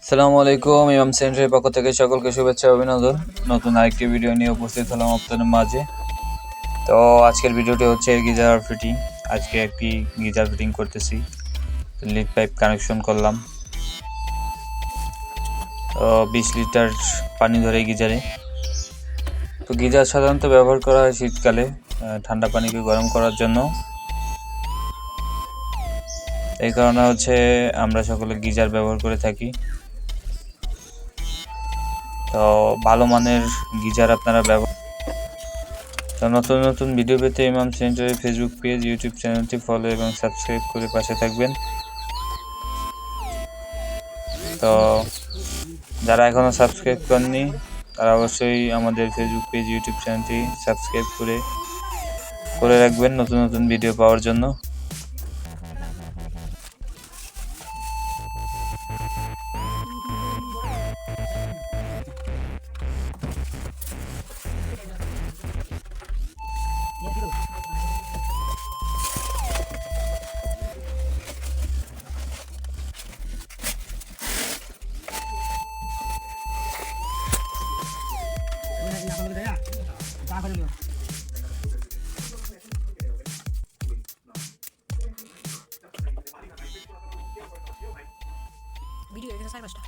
আসসালামু আলাইকুম। ইমাম সেন্টারের পক্ষ থেকে সকলকে শুভেচ্ছা ও অভিনন্দন। নতুন আরেকটি ভিডিও নিয়ে উপস্থিত হলাম আপনাদের মাঝে। তো আজকের ভিডিওটি হচ্ছে গিজার ফিটিং। আজকে একটি গিজার ফিটিং করতেছি। লিড পাইপ কানেকশন করলাম। তো 20 লিটার পানি ধরে গিজারে। তো গিজার সাধারণত ব্যবহার করা হয় শীতকালে ঠান্ডা পানিকে গরম করার জন্য। এই কারণে হচ্ছে আমরা সকলে গিজার ব্যবহার করে থাকি। তো ভালো মানের গিজার আপনারা ব্যবহার। তো নতুন নতুন ভিডিও পেতে ইমাম সেন্টারের ফেসবুক পেজ, ইউটিউব চ্যানেলটি ফলো এবং সাবস্ক্রাইব করে পাশে থাকবেন। তো যারা এখনও সাবস্ক্রাইব করেননি তারা অবশ্যই আমাদের ফেসবুক পেজ, ইউটিউব চ্যানেলটি সাবস্ক্রাইব করে রাখবেন নতুন নতুন ভিডিও পাওয়ার জন্য। ভিডিও এখানে 4-5টা